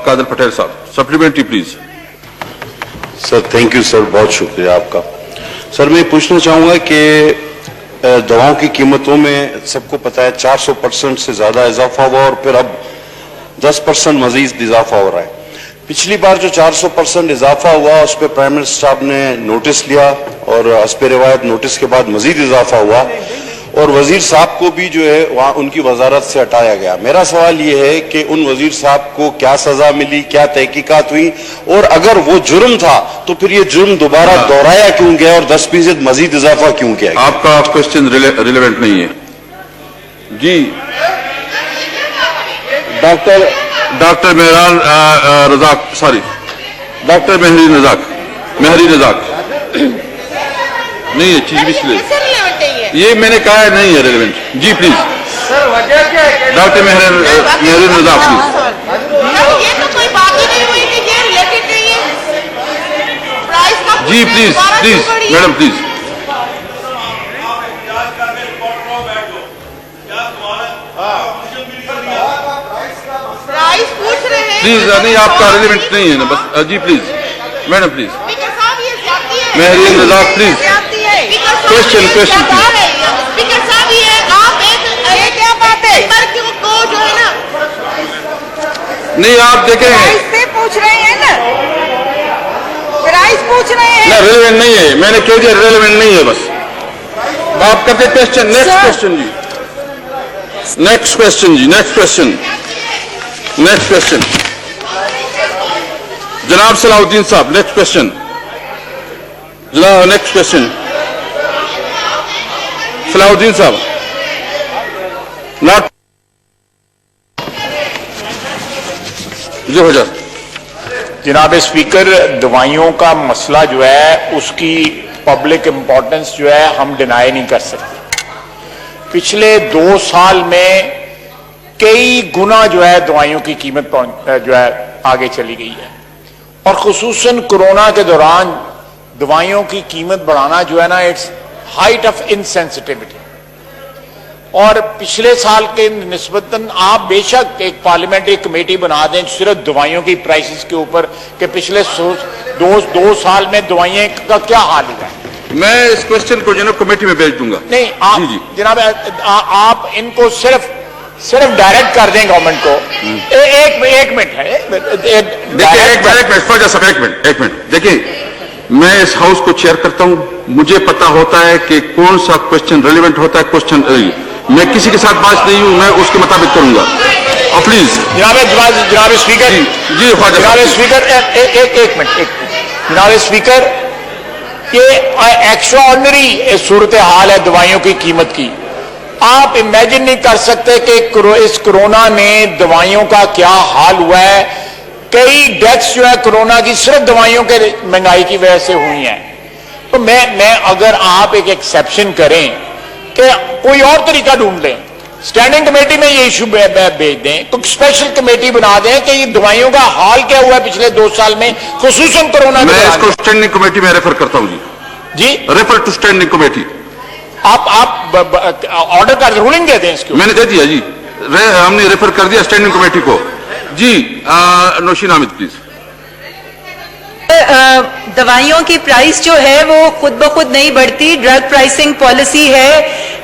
कादर पटेल साहब, supplementary please. Sir thank you sir, बहुत शुक्रिया आपका। सर मैं पूछना चाहूंगा कि दवाओं की कीमतों में सबको पता है 400% से ज्यादा इजाफा हुआ और फिर अब 10% मजीद इजाफा हो रहा है। पिछली बार जो 400% इजाफा हुआ उस पर प्राइम मिनिस्टर साहब ने नोटिस लिया और हस्ब रिवायत नोटिस के बाद मजीद इजाफा हुआ और वजीर साहब को भी जो है वहां उनकी वजारत से हटाया गया। मेरा सवाल ये है कि उन वजीर साहब को क्या सजा मिली, क्या तहकीकात हुई, और अगर वो जुर्म था तो फिर ये जुर्म दोबारा दोहराया क्यों गया और 10% मजीद इजाफा क्यों किया गया? आपका क्वेश्चन रिलेवेंट नहीं है जी। Doctor Mehran Razzaq, sorry doctor Mehri Razzaq नहीं है चीज भी, ये मैंने कहा है नहीं है रिलेवेंट जी। प्लीज सर वजह क्या है? Doctor Mehri Razzaq please. ये तो कोई बात ही नहीं हुई कि ये रिलेटेड नहीं है प्राइस का। जी प्लीज मैडम प्लीज। प्राइस पूछ रहे हैं प्लीज नहीं, आपका रिलेवेंट नहीं है ना, बस जी प्लीज मैडम प्लीज। स्पीकर साहब ये ज्यादती है। महरी रजाक प्लीज क्वेश्चन स्पीकर साहब ये आप ये क्या बात है को जो है ना नहीं आप देखें प्राइस से पूछ रहे हैं ना, प्राइस पूछ रहे हैं ना, रिलेवेंट नहीं है, मैंने कह दिया रिलेवेंट नहीं है, बस आप करते क्वेश्चन। नेक्स्ट क्वेश्चन जी, नेक्स्ट क्वेश्चन जी, नेक्स्ट क्वेश्चन, नेक्स्ट क्वेश्चन जनाब सलाउद्दीन साहब, नेक्स्ट क्वेश्चन जनाब, नेक्स्ट क्वेश्चन सलाउद्दीन साहब। नॉट जो हो जाए जनाब स्पीकर, दवाइयों का मसला जो है उसकी पब्लिक इंपॉर्टेंस जो है हम डिनाई नहीं कर सकते। पिछले 2 साल में कई गुना जो है दवाइयों की कीमत जो है आगे चली गई है और खुसूसन कोरोना के दौरान दवाइयों की कीमत बढ़ाना जो है ना, इट्स हाइट ऑफ इनसेंसिटिविटी। और पिछले साल के निस्बतन आप बेशक एक पार्लियामेंट्री कमेटी बना दें सिर्फ दवाइयों की प्राइसेस के ऊपर कि पिछले 2 साल में दवाइयां का क्या हाल हुआ है। मैं इस क्वेश्चन को जनाब कमेटी में भेज दूंगा। नहीं आप जी जी जनाब आप इनको सिर्फ डायरेक्ट कर दें गवर्नमेंट को। एक मिनट है, एक मिनट देखिए, मैं इस हाउस को चेयर करता हूं, मुझे पता होता है कि कौन सा क्वेश्चन रिलेवेंट होता है। क्वेश्चन मैं किसी के साथ बात नहीं हूं, मैं उसके मुताबिक करूंगा। और प्लीज जनाब स्पीकर जी जनाब स्पीकर एक मिनट जनाब स्पीकर, ये एक्स्ट्रा ऑर्डिनरी सूरत हाल है दवाइयों की कीमत की। आप इमेजिन नहीं कर सकते कि इस कोरोना में दवाइयों का क्या हाल हुआ है। कई डेथ्स जो है कोरोना की सिर्फ दवाइयों के महंगाई की वजह से हुई हैं। तो मैं अगर आप एक एक्सेप्शन करें कि कोई और तरीका ढूंढ लें, स्टैंडिंग कमेटी में ये इशू भेज दें, कुछ स्पेशल कमेटी बना दें कि ये दवाइयों का हाल क्या हुआ है पिछले 2 साल में, खुसूसन कोरोना। मैं इसको स्टैंडिंग कमेटी में रेफर करता हूं जी, रेफर टू स्टैंडिंग कमेटी। आप ऑर्डर का रूलिंग दे दें इसके। मैंने दे दिया जी, हमने रेफर कर दिया स्टैंडिंग कमेटी को जी। नौशीन हामिद प्लीज। दवाइयों की प्राइस जो है वो खुद ब खुद नहीं बढ़ती। ड्रग प्राइसिंग पॉलिसी है,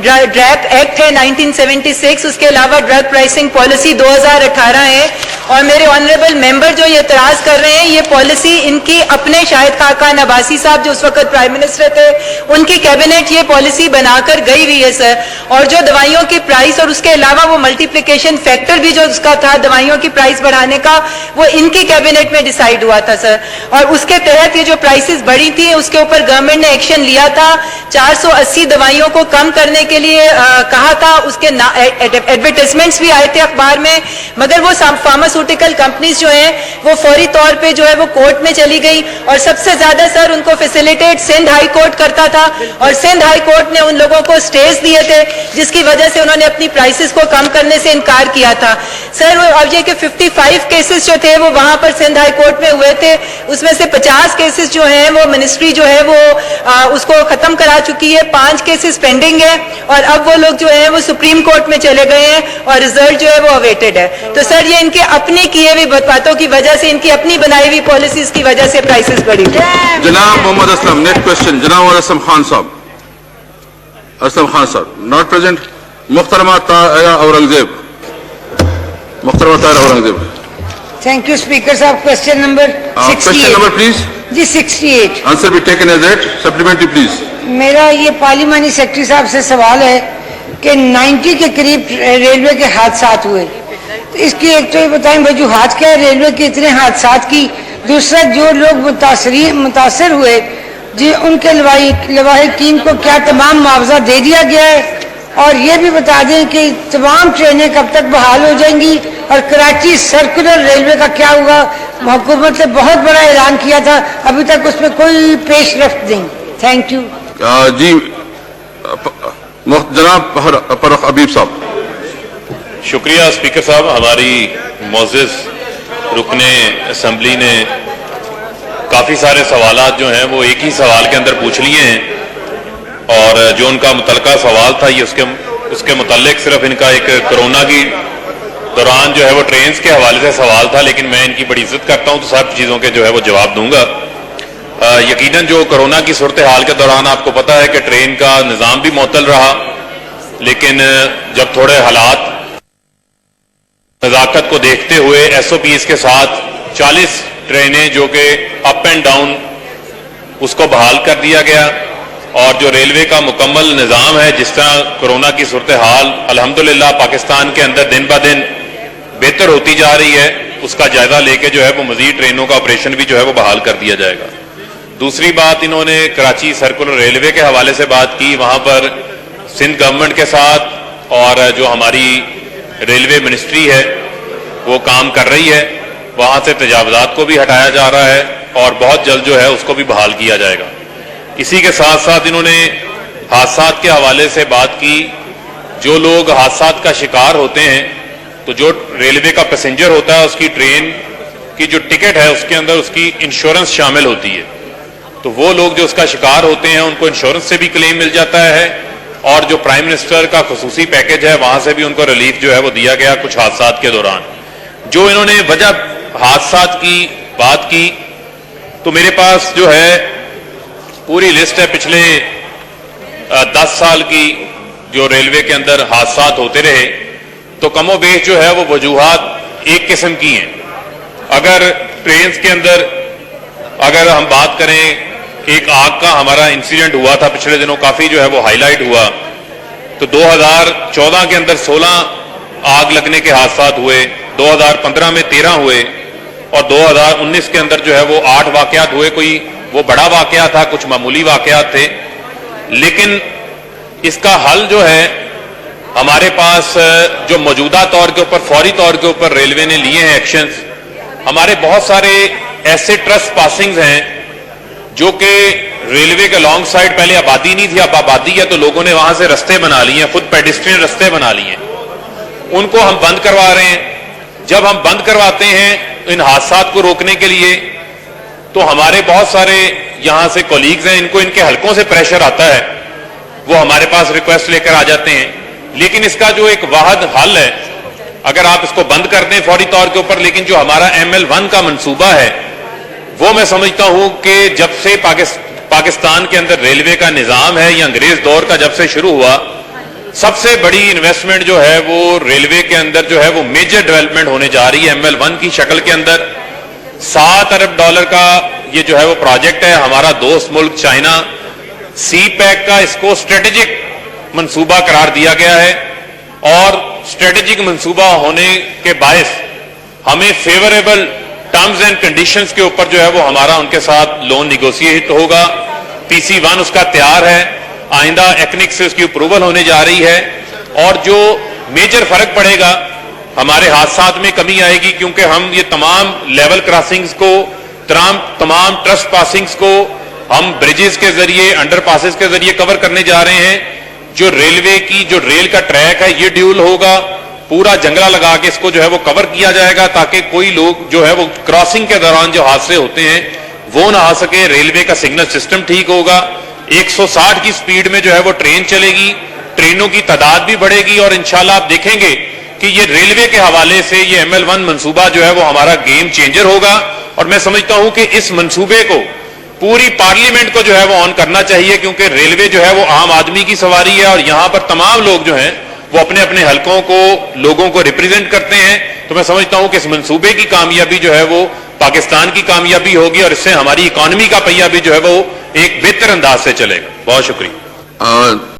ड्रग एक्ट है 1976, उसके अलावा ड्रग प्राइसिंग पॉलिसी 2018 है। और मेरे ऑनरेबल मेंबर जो ये एतराज कर रहे हैं, ये पॉलिसी इनकी अपने शाहिद खाकान अब्बासी साहब जो उस वक्त प्राइम मिनिस्टर थे, उनकी कैबिनेट ये पॉलिसी बनाकर गई हुई है सर। और जो दवाइयों की प्राइस और उसके अलावा वो मल्टीप्लिकेशन फैक्टर भी जो उसका था दवाइयों की प्राइस बढ़ाने का, वो इनकी कैबिनेट में डिसाइड हुआ था सर। और उसके तहत ये जो प्राइसेस बढ़ी थी उसके ऊपर गवर्नमेंट ने एक्शन लिया था। 480 दवाइयों को कम करने के लिए कहा था। उसके एडवर्टाइजमेंट्स भी आए थे अखबार में, मगर वो फार्मास्यूटिकल कंपनीज जो हैं वो फौरी तौर पे जो है वो कोर्ट में चली गई। और सबसे ज्यादा सर उनको फैसिलिटेट सिंध हाई कोर्ट करता था और सिंध हाई कोर्ट ने उन लोगों को स्टेज दिए थे जिसकी वजह से उन्होंने अपनी प्राइसेस को कम करने से इनकार किया था सर। अब ये कि 55 केसेस जो थे वो वहां पर सिंध हाई कोर्ट में हुए थे, उसमें से 50 केसेस जो हैं वो मिनिस्ट्री जो है वो उसको खत्म करा चुकी है, 5 केसेस पेंडिंग है और अब वो लोग जो है वो सुप्रीम कोर्ट में चले गए हैं और रिजल्ट जो है वो अवेटेड है। तो सर ये इनके अपने किए हुए बातों की वजह से, इनकी अपनी बनाई हुई पॉलिसीज की वजह से प्राइसेस बढ़ी। जनाब मोहम्मद असलम, नेक्स्ट क्वेश्चन जनाब मोहम्मद असलम खान साहब। असलम खान साहब नॉट प्रेजेंट। मुख्तरमा ताहिरा औरंगजेब, मुख्तरमा Tahira Aurangzeb. Thank you speaker साहब। Question number question number please. जी 68। Answer be taken as it. Supplementary please. मेरा ये पार्लिमानी सेक्रेटरी साहब से सवाल है कि 90 के करीब रेलवे के हादसात हुए, तो इसकी एक तो ये बताएं वजूहात क्या है रेलवे के इतने हादसात की। दूसरा, जो लोग मुतासर हुए जी उनके लवाहिकीन को क्या तमाम मुआवजा दे दिया गया है? और ये भी बता दें कि तमाम ट्रेनें कब तक बहाल हो जाएंगी और कराची सर्कुलर रेलवे का क्या हुआ? हुकूमत ने बहुत बड़ा ऐलान किया था, अभी तक उसमें कोई पेशरफ्त नहीं। Thank you. जी जनाब फर्रुख हबीब साहब। शुक्रिया स्पीकर साहब। हमारी मोअज़्ज़िज़ रुकने असेंबली ने काफ़ी सारे सवालात जो हैं वो एक ही सवाल के अंदर पूछ लिए हैं, और जो उनका मुतलका सवाल था ये उसके मुतालिक सिर्फ इनका एक कोरोना की दौरान जो है वो ट्रेन्स के हवाले से सवाल था, लेकिन मैं इनकी बड़ी इज्जत करता हूँ तो सब चीज़ों के जो है वो जवाब दूंगा। यकीनन जो कोरोना की सूरत हाल के दौरान आपको पता है कि ट्रेन का निज़ाम भी मुअत्तल रहा, लेकिन जब थोड़े हालात नज़ाकत को देखते हुए SOPs के साथ 40 ट्रेनें जो कि अप एंड डाउन उसको बहाल कर दिया गया, और जो रेलवे का मुकम्मल निज़ाम है, जिस तरह कोरोना की सूरत हाल अल्हम्दुलिल्लाह पाकिस्तान के अंदर दिन ब दिन बेहतर होती जा रही है, उसका जायजा लेके जो है वो मजीद ट्रेनों का ऑपरेशन भी जो है वो बहाल कर दिया जाएगा। दूसरी बात, इन्होंने कराची सर्कुलर रेलवे के हवाले से बात की। वहां पर सिंध गवर्नमेंट के साथ और जो हमारी रेलवे मिनिस्ट्री है वो काम कर रही है, वहां से तजावुज़ात को भी हटाया जा रहा है और बहुत जल्द जो है उसको भी बहाल किया जाएगा। इसी के साथ साथ इन्होंने हादसात के हवाले से बात की। जो लोग हादसात का शिकार होते हैं, तो जो रेलवे का पैसेंजर होता है उसकी ट्रेन की जो टिकट है उसके अंदर उसकी इंश्योरेंस शामिल होती है, तो वो लोग जो उसका शिकार होते हैं उनको इंश्योरेंस से भी क्लेम मिल जाता है, और जो प्राइम मिनिस्टर का खुसूसी पैकेज है वहां से भी उनको रिलीफ जो है वो दिया गया कुछ हादसात के दौरान। जो इन्होंने वजह हादसात की बात की, तो मेरे पास जो है पूरी लिस्ट है पिछले 10 साल की जो रेलवे के अंदर हादसात होते रहे, तो कमोबेश जो है वो वजूहात एक किस्म की हैं। अगर ट्रेन के अंदर अगर हम बात करें, एक आग का हमारा इंसिडेंट हुआ था पिछले दिनों, काफी जो है वो हाईलाइट हुआ, तो 2014 के अंदर 16 आग लगने के हादसात हुए, 2015 में 13 हुए, और 2019 के अंदर जो है वो 8 वाकयात हुए। कोई वो बड़ा वाकया था, कुछ मामूली वाकयात थे, लेकिन इसका हल जो है हमारे पास जो मौजूदा तौर के ऊपर फौरी तौर के ऊपर रेलवे ने लिए हैं एक्शंस। हमारे बहुत सारे ऐसे ट्रस्ट पासिंग्स हैं जो कि रेलवे के लॉन्ग साइड पहले आबादी नहीं थी, अब आबादी है, तो लोगों ने वहां से रास्ते बना लिए हैं, खुद पेडिस्ट्रियन रास्ते बना लिए हैं, उनको हम बंद करवा रहे हैं। जब हम बंद करवाते हैं इन हादसात को रोकने के लिए, तो हमारे बहुत सारे यहां से कोलीग्स हैं, इनको इनके हलकों से प्रेशर आता है, वो हमारे पास रिक्वेस्ट लेकर आ जाते हैं। लेकिन इसका जो एक वाहद हल है, अगर आप इसको बंद कर दें फौरी तौर के ऊपर, लेकिन जो हमारा ML1 का मंसूबा है वो मैं समझता हूं कि जब से पाकिस्तान के अंदर रेलवे का निजाम है, या अंग्रेज दौर का जब से शुरू हुआ, सबसे बड़ी इन्वेस्टमेंट जो है वो रेलवे के अंदर जो है वो मेजर डेवलपमेंट होने जा रही है ML1 की शक्ल के अंदर। $7 अरब का ये जो है वो प्रोजेक्ट है। हमारा दोस्त मुल्क चाइना CPEC का इसको स्ट्रेटेजिक मंसूबा करार दिया गया है, और स्ट्रेटेजिक मंसूबा होने के बायस हमें फेवरेबल टर्म्स एंड कंडीशंस के ऊपर जो है वो हमारा उनके साथ लोन निगोशिएट होगा। PC1 उसका तैयार है, आइंदा एक्निक से उसकी अप्रूवल होने जा रही है, और जो मेजर फर्क पड़ेगा हमारे हादसात में कमी आएगी, क्योंकि हम ये तमाम लेवल क्रॉसिंग्स को, तमाम ट्रस्ट पासिंग्स को हम ब्रिजेस के जरिए, अंडर पासेस के जरिए कवर करने जा रहे हैं। जो रेलवे की जो रेल का ट्रैक है ये ड्यूल होगा, पूरा जंगला लगा के इसको जो है वो कवर किया जाएगा, ताकि कोई लोग जो है वो क्रॉसिंग के दौरान जो हादसे होते हैं वो ना आ सके। रेलवे का सिग्नल सिस्टम ठीक होगा, 160 की स्पीड में जो है वो ट्रेन चलेगी, ट्रेनों की तादाद भी बढ़ेगी, और इंशाल्लाह आप देखेंगे کہ یہ ریلوے کے حوالے سے یہ ML1 منصوبہ جو ہے وہ ہمارا گیم چینجر ہوگا، اور میں سمجھتا ہوں کہ اس منصوبے کو پوری پارلیمنٹ کو جو ہے وہ آن کرنا چاہیے، کیونکہ ریلوے جو ہے وہ عام آدمی کی سواری ہے، اور یہاں پر تمام لوگ جو ہیں وہ اپنے اپنے حلقوں کو لوگوں کو ریپریزنٹ کرتے ہیں. تو میں سمجھتا ہوں کہ اس منصوبے کی کامیابی جو ہے وہ پاکستان کی کامیابی ہوگی، اور اس سے ہماری اکانومی کا پہیہ بھی جو ہے وہ ایک بہتر انداز سے چلے گا. بہت شکریہ.